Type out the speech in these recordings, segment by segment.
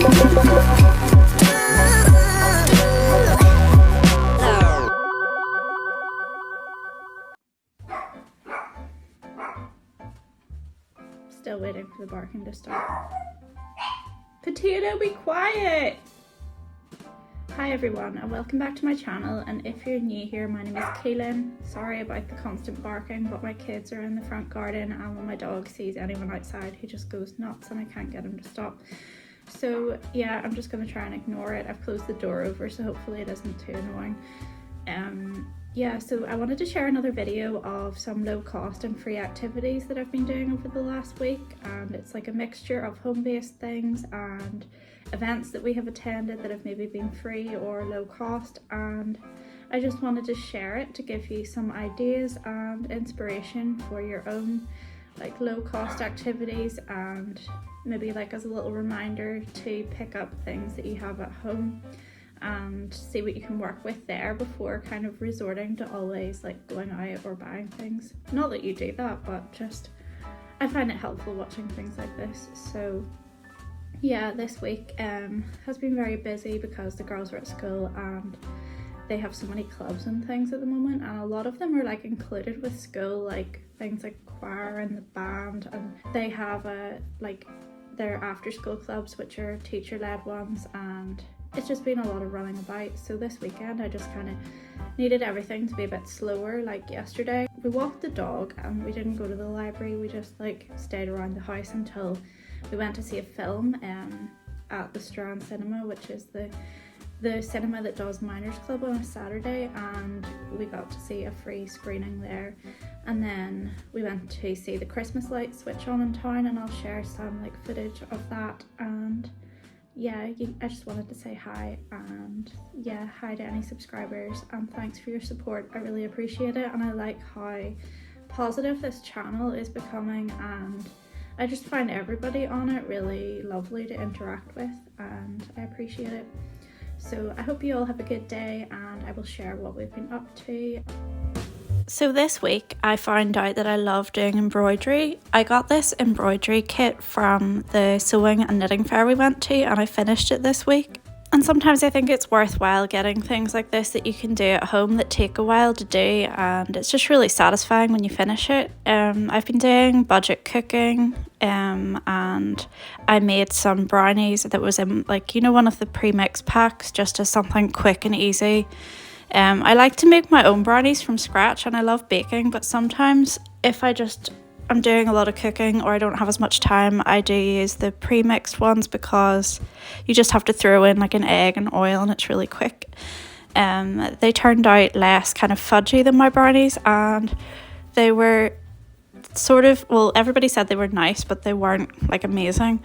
Still waiting for the barking to stop. Potato, be quiet! Hi everyone and welcome back to my channel, and if you're new here, my name is Keelan. Sorry about the constant barking, but my kids are in the front garden and when my dog sees anyone outside he just goes nuts and I can't get him to stop. So yeah, I'm just going to try and ignore it. I've closed the door over so hopefully it isn't too annoying. Yeah, so I wanted to share another video of some low cost and free activities that I've been doing over the last week, and it's like a mixture of home-based things and events that we have attended that have maybe been free or low cost, and I just wanted to share it to give you some ideas and inspiration for your own like low cost activities, and maybe like as a little reminder to pick up things that you have at home and see what you can work with there before kind of resorting to always like going out or buying things. Not that you do that, but just I find it helpful watching things like this. So yeah, this week has been very busy because the girls are at school and they have so many clubs and things at the moment, and a lot of them are like included with school, like things like choir and the band, and they have like their after school clubs which are teacher led ones, and it's just been a lot of running about. So this weekend I just kind of needed everything to be a bit slower. Like yesterday we walked the dog and we didn't go to the library, we just like stayed around the house until we went to see a film at the Strand Cinema, which is the cinema that does Miners Club on a Saturday, and we got to see a free screening there. And then we went to see the Christmas lights switch on in town, and I'll share some like footage of that. And yeah, I just wanted to say hi, and yeah, hi to any subscribers and thanks for your support. I really appreciate it, and I like how positive this channel is becoming, and I just find everybody on it really lovely to interact with, and I appreciate it. So I hope you all have a good day, and I will share what we've been up to. So this week I found out that I love doing embroidery. I got this embroidery kit from the sewing and knitting fair we went to, and I finished it this week. And sometimes I think it's worthwhile getting things like this that you can do at home that take a while to do, and it's just really satisfying when you finish it. I've been doing budget cooking, and I made some brownies that was in like, you know, one of the pre-mix packs, just as something quick and easy. I like to make my own brownies from scratch, and I love baking, but sometimes if I'm doing a lot of cooking or I don't have as much time, I do use the pre-mixed ones because you just have to throw in like an egg and oil and it's really quick. They turned out less kind of fudgy than my brownies, and they were sort of, well, everybody said they were nice, but they weren't like amazing.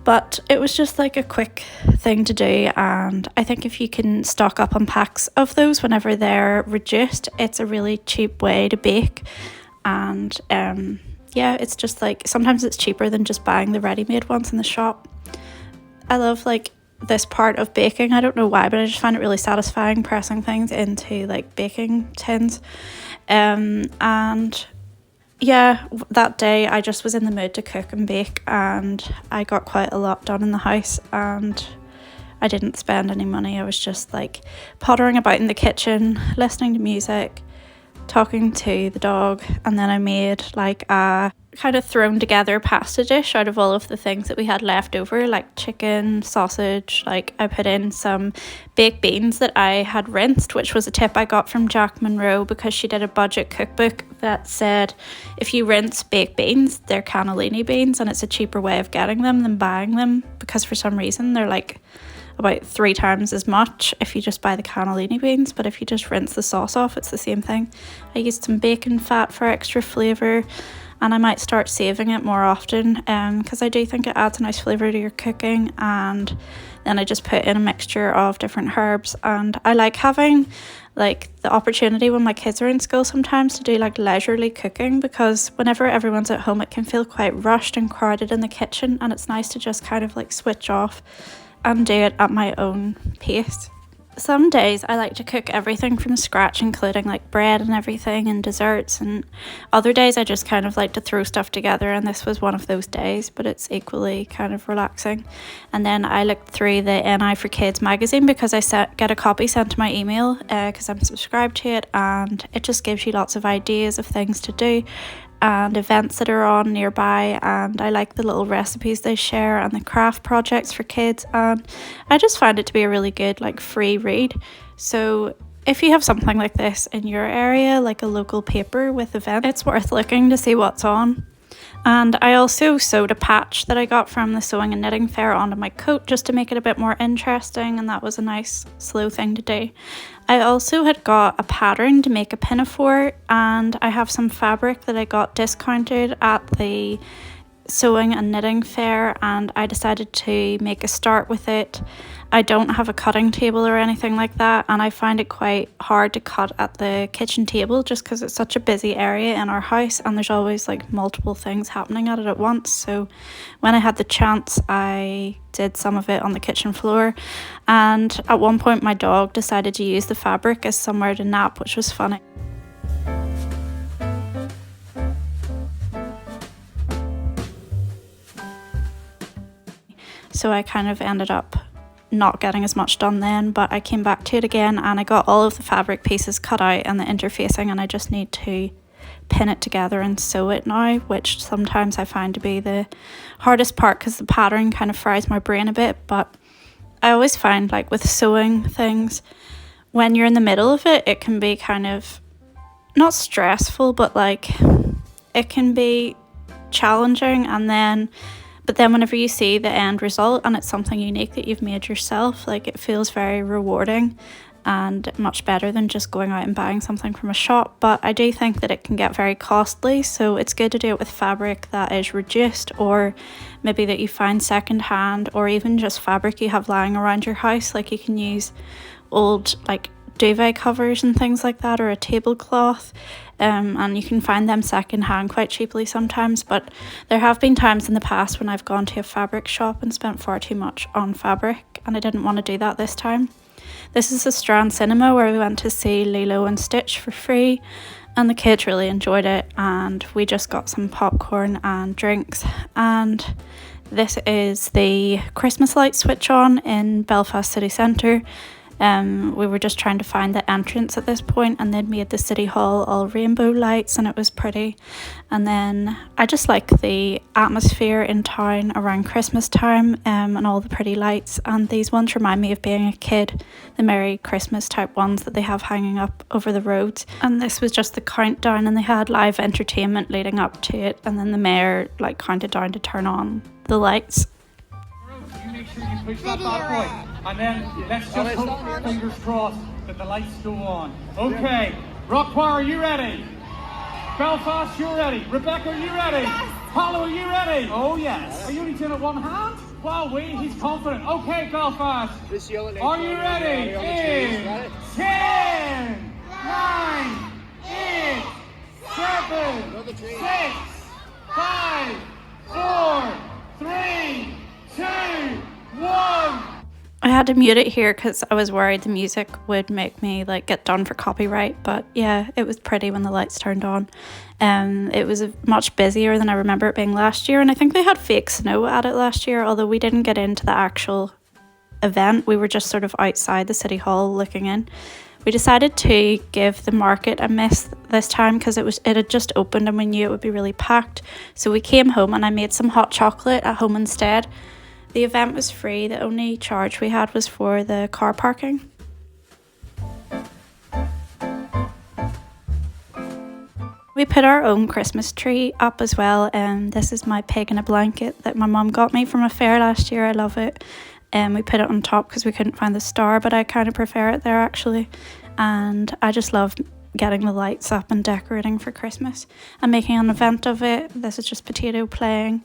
But it was just like a quick thing to do, and I think if you can stock up on packs of those whenever they're reduced, it's a really cheap way to bake. And yeah, it's just like sometimes it's cheaper than just buying the ready-made ones in the shop. I love like this part of baking. I don't know why, but I just find it really satisfying pressing things into like baking tins. And yeah, that day I just was in the mood to cook and bake, and I got quite a lot done in the house, and I didn't spend any money. I was just like pottering about in the kitchen, listening to music, talking to the dog, and then I made like a kind of thrown together pasta dish out of all of the things that we had left over, like chicken, sausage. Like I put in some baked beans that I had rinsed, which was a tip I got from Jack Monroe because she did a budget cookbook that said if you rinse baked beans, they're cannellini beans, and it's a cheaper way of getting them than buying them, because for some reason they're like about 3 times as much if you just buy the cannellini beans, but if you just rinse the sauce off, it's the same thing. I used some bacon fat for extra flavour, and I might start saving it more often because I do think it adds a nice flavour to your cooking. And then I just put in a mixture of different herbs, and I like having like the opportunity when my kids are in school sometimes to do like leisurely cooking, because whenever everyone's at home it can feel quite rushed and crowded in the kitchen, and it's nice to just kind of like switch off and do it at my own pace. Some days I like to cook everything from scratch, including like bread and everything and desserts, and other days I just kind of like to throw stuff together, and this was one of those days, but it's equally kind of relaxing. And then I looked through the NI for Kids magazine because I get a copy sent to my email because I'm subscribed to it, and it just gives you lots of ideas of things to do and events that are on nearby, and I like the little recipes they share and the craft projects for kids, and I just find it to be a really good like free read. So if you have something like this in your area, like a local paper with events, it's worth looking to see what's on. And I also sewed a patch that I got from the sewing and knitting fair onto my coat just to make it a bit more interesting, and that was a nice slow thing to do. I also had got a pattern to make a pinafore, and I have some fabric that I got discounted at the sewing and knitting fair, and I decided to make a start with it. I don't have a cutting table or anything like that, and I find it quite hard to cut at the kitchen table just because it's such a busy area in our house and there's always like multiple things happening at it at once. So when I had the chance, I did some of it on the kitchen floor, and at one point my dog decided to use the fabric as somewhere to nap, which was funny. So I kind of ended up not getting as much done then, but I came back to it again and I got all of the fabric pieces cut out and the interfacing, and I just need to pin it together and sew it now, which sometimes I find to be the hardest part because the pattern kind of fries my brain a bit. But I always find like with sewing things, when you're in the middle of it, it can be kind of not stressful, but like it can be challenging, but then whenever you see the end result and it's something unique that you've made yourself, like it feels very rewarding and much better than just going out and buying something from a shop. But I do think that it can get very costly, so it's good to do it with fabric that is reduced, or maybe that you find secondhand, or even just fabric you have lying around your house. Like you can use old like duvet covers and things like that, or a tablecloth, and you can find them secondhand quite cheaply sometimes. But there have been times in the past when I've gone to a fabric shop and spent far too much on fabric, and I didn't want to do that this time. This is the Strand Cinema where we went to see Lilo and Stitch for free, and the kids really enjoyed it, and we just got some popcorn and drinks. And this is the Christmas light switch on in Belfast city centre. We were just trying to find the entrance at this point, and they'd made the city hall all rainbow lights and it was pretty. And then I just like the atmosphere in town around Christmas time, and all the pretty lights, and these ones remind me of being a kid, the Merry Christmas type ones that they have hanging up over the roads. And this was just the countdown, and they had live entertainment leading up to it, and then the mayor like counted down to turn on the lights. You make sure you push that bad boy. And then let's just hope, fingers crossed, that the lights go on. Okay, Rock Choir, are you ready? Belfast, you're ready. Rebecca, are you ready? Yes. Hollow, are you ready? Oh yes. Are you only doing it one hand? Wow, he's confident. Okay, Belfast, are you ready? In 10, 9, 8, 7, 6, 5, 4, 3, 2, 1. I had to mute it here because I was worried the music would make me like get done for copyright, but yeah, it was pretty when the lights turned on. It was much busier than I remember it being last year, and I think they had fake snow at it last year, although we didn't get into the actual event. We were just sort of outside the city hall looking in. We decided to give the market a miss this time because it had just opened and we knew it would be really packed. So we came home and I made some hot chocolate at home instead. The event was free, the only charge we had was for the car parking. We put our own Christmas tree up as well, and this is my pig in a blanket that my mum got me from a fair last year. I love it. And we put it on top because we couldn't find the star, but I kind of prefer it there actually. And I just love getting the lights up and decorating for Christmas and making an event of it. This is just Potato playing,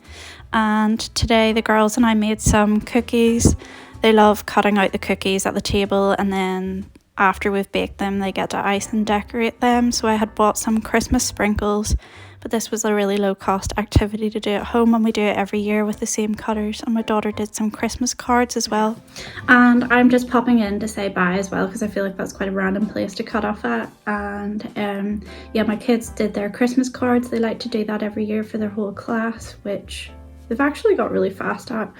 and today the girls and I made some cookies. They love cutting out the cookies at the table, and then after we've baked them they get to ice and decorate them. So I had bought some Christmas sprinkles, but this was a really low cost activity to do at home, and we do it every year with the same cutters. And my daughter did some Christmas cards as well. And I'm just popping in to say bye as well, because I feel like that's quite a random place to cut off at. And yeah, my kids did their Christmas cards. They like to do that every year for their whole class, which they've actually got really fast at.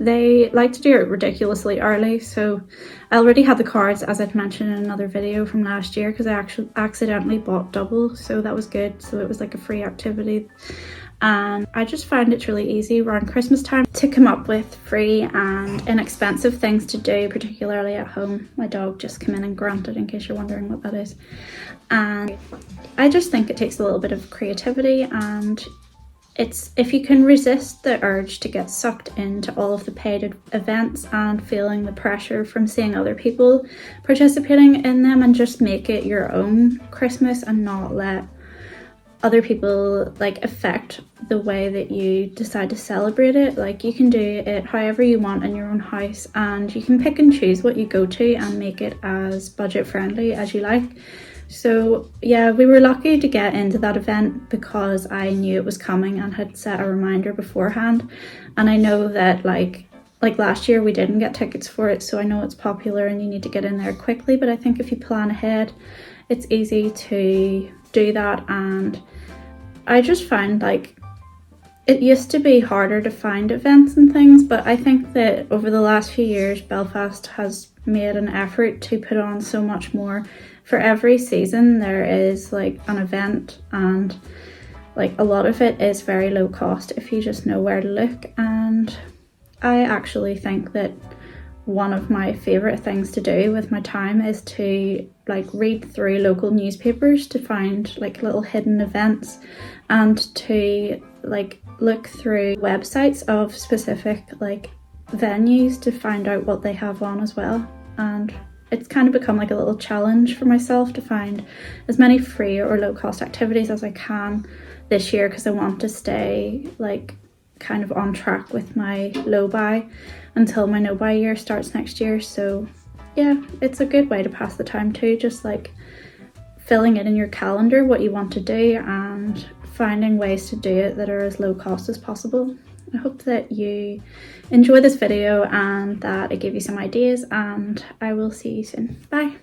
They like to do it ridiculously early, so I already had the cards, as I'd mentioned in another video from last year, because I actually accidentally bought double, so that was good. So it was like a free activity, and I just find it's really easy around Christmas time to come up with free and inexpensive things to do, particularly at home. My dog just came in and grunted, in case you're wondering what that is. And I just think it takes a little bit of creativity, and it's, if you can resist the urge to get sucked into all of the paid events and feeling the pressure from seeing other people participating in them, and just make it your own Christmas and not let other people like affect the way that you decide to celebrate it. Like, you can do it however you want in your own house, and you can pick and choose what you go to and make it as budget friendly as you like. So yeah, we were lucky to get into that event because I knew it was coming and had set a reminder beforehand. And I know that like last year we didn't get tickets for it, so I know it's popular and you need to get in there quickly. But I think if you plan ahead, it's easy to do that. And I just find like it used to be harder to find events and things, but I think that over the last few years Belfast has made an effort to put on so much more. For every season there is like an event, and like a lot of it is very low cost if you just know where to look. And I actually think that one of my favorite things to do with my time is to like read through local newspapers to find like little hidden events, and to like look through websites of specific like venues to find out what they have on as well. And it's kind of become like a little challenge for myself to find as many free or low cost activities as I can this year, because I want to stay like kind of on track with my low buy until my no buy year starts next year. So yeah, it's a good way to pass the time too, just like filling it in your calendar what you want to do and finding ways to do it that are as low cost as possible. I hope that you enjoy this video and that it gave you some ideas, and I will see you soon. Bye.